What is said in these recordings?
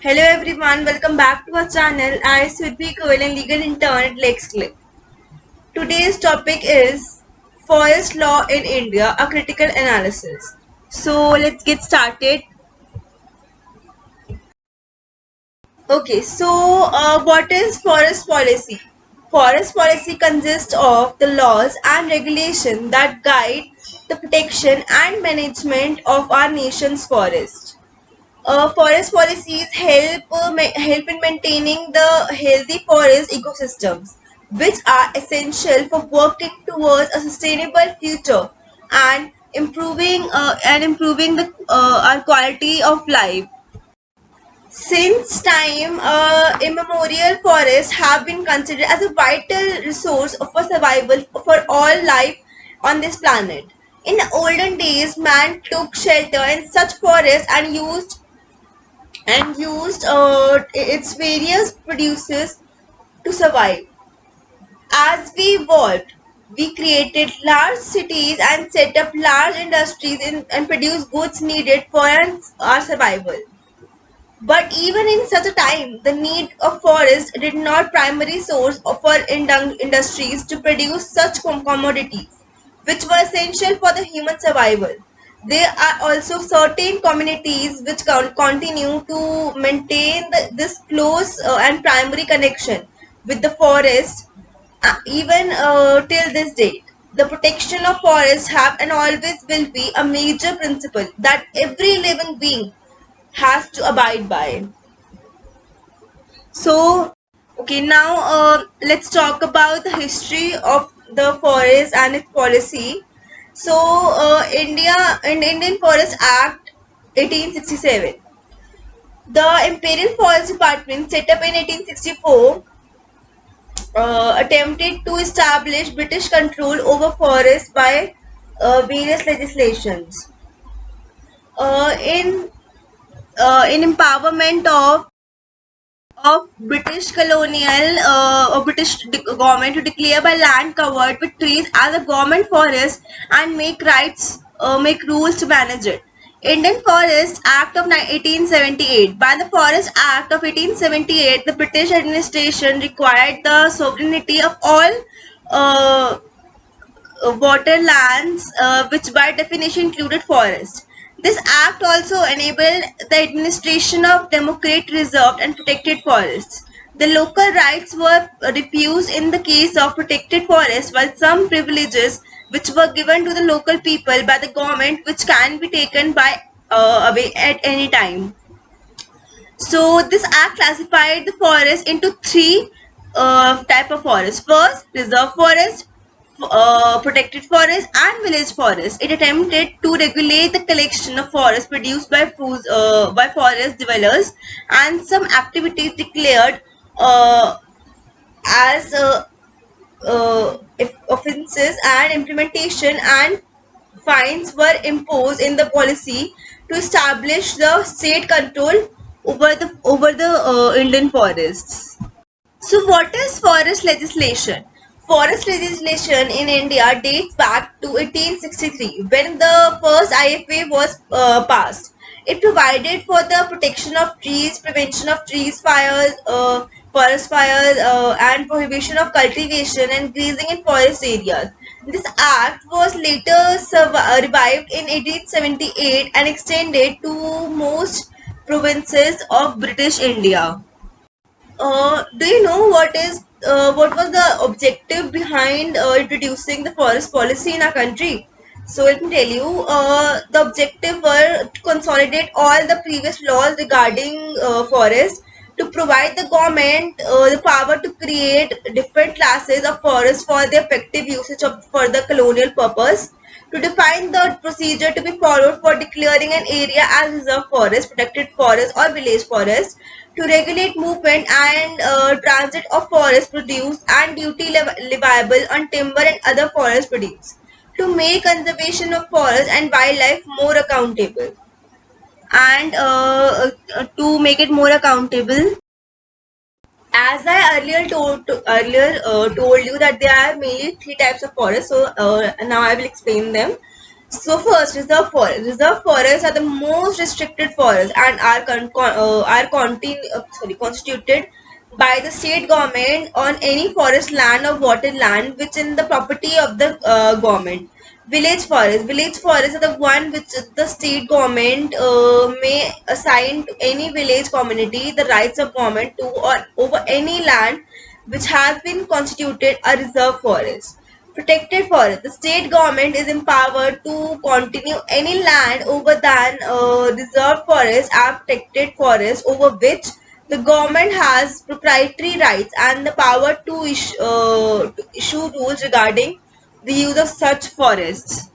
Hello everyone, welcome back to our channel. I am Sudhi Goel and legal intern at LexClip. Today's topic is Forest Law in India, a critical analysis. So let's get started. Okay, what is forest policy? Forest policy consists of the laws and regulations that guide the protection and management of our nation's forests. Forest policies help in maintaining the healthy forest ecosystems, which are essential for working towards a sustainable future and improving the our quality of life. Since time immemorial, forests have been considered as a vital resource for survival for all life on this planet. In the olden days, man took shelter in such forests and used its various produces to survive. As we evolved, we created large cities and set up large industries and produced goods needed for our survival. But even in such a time, the need of forests did not primary source for industries to produce such commodities, which were essential for the human survival. There are also certain communities which continue to maintain this close and primary connection with the forest even till this date. The protection of forests have and always will be a major principle that every living being has to abide by. So, okay, now let's talk about the history of the forest and its policy. So, Indian Forest Act 1867. The Imperial Forest Department, set up in 1864, attempted to establish British control over forests by various legislations. In empowerment of British colonial or government to declare by land covered with trees as a government forest and make rules to manage it. Indian Forest Act of 1878. By the Forest Act of 1878, the British administration required the sovereignty of all uh, water lands, which by definition included forests. This act also enabled the administration of democratic reserved and protected forests. The local rights were refused in the case of protected forests, while some privileges which were given to the local people by the government, which can be taken away at any time. So this act classified the forest into three type of forests. First, reserve forest, protected forest, and village forest. It attempted to regulate the collection of forest produced by forest dwellers and some activities declared as offences and implementation and fines were imposed in the policy to establish the state control over the Indian forests. So, what is forest legislation? Forest legislation in India dates back to 1863 when the first IFA was passed. It provided for the protection of trees, prevention of forest fires, and prohibition of cultivation and grazing in forest areas. This act was later revived in 1878 and extended to most provinces of British India. Do you know what was the objective behind introducing the forest policy in our country? So let me tell you, the objective were to consolidate all the previous laws regarding forest, to provide the government the power to create different classes of forest for the effective usage for the colonial purpose, to define the procedure to be followed for declaring an area as reserve forest, protected forest, or village forest, to regulate movement and transit of forest produce and duty leviable on timber and other forest produce, to make conservation of forest and wildlife more accountable, and to make it more accountable. As I earlier told you that there are mainly three types of forests, so now I will explain them. So first, reserve forest. Reserve forests are the most restricted forests and constituted by the state government on any forest land or water land which in the property of the government. Village forest. Village forests are the one which the state government may assign to any village community the rights of government to or over any land which has been constituted a reserve forest. Protected forest. The state government is empowered to continue any land over than reserved forest and protected forest over which the government has proprietary rights and the power to issue rules regarding the use of such forests.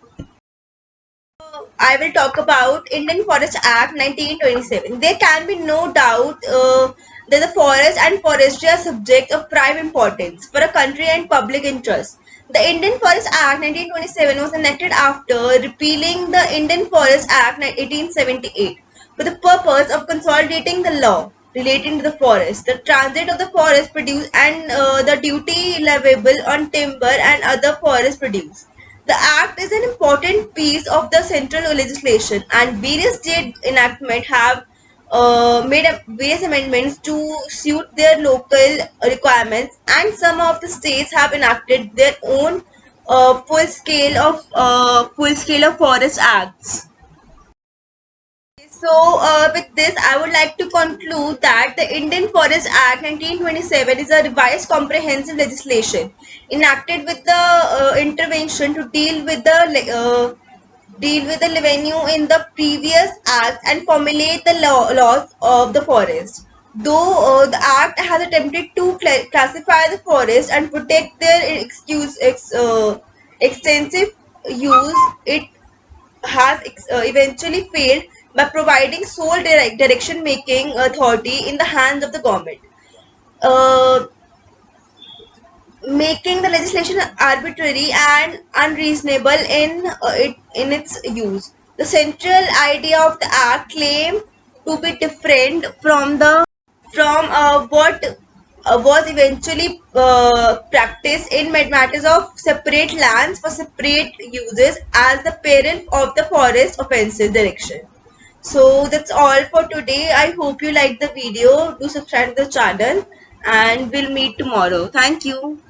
I will talk about Indian Forest Act 1927. There can be no doubt that the forest and forestry are subject of prime importance for a country and public interest. The Indian Forest Act 1927 was enacted after repealing the Indian Forest Act 1878 for the purpose of consolidating the law relating to the forest, the transit of the forest produce and the duty leviable on timber and other forest produce. The Act is an important piece of the central legislation, and various state enactments have made various amendments to suit their local requirements, and some of the states have enacted their own full scale of forest acts. So, with this, I would like to conclude that the Indian Forest Act 1927 is a revised comprehensive legislation enacted with the intervention to deal with the revenue in the previous acts and formulate the laws of the forest. Though the act has attempted to classify the forest and protect their extensive use, it has eventually failed by providing sole direction making authority in the hands of the government, uh, making the legislation arbitrary and unreasonable in its use. The central idea of the act claimed to be different from what was eventually practiced in matters of separate lands for separate uses as the parent of the forest offensive direction. So that's all for today. I hope you liked the video. Do subscribe to the channel and we'll meet tomorrow. Thank you.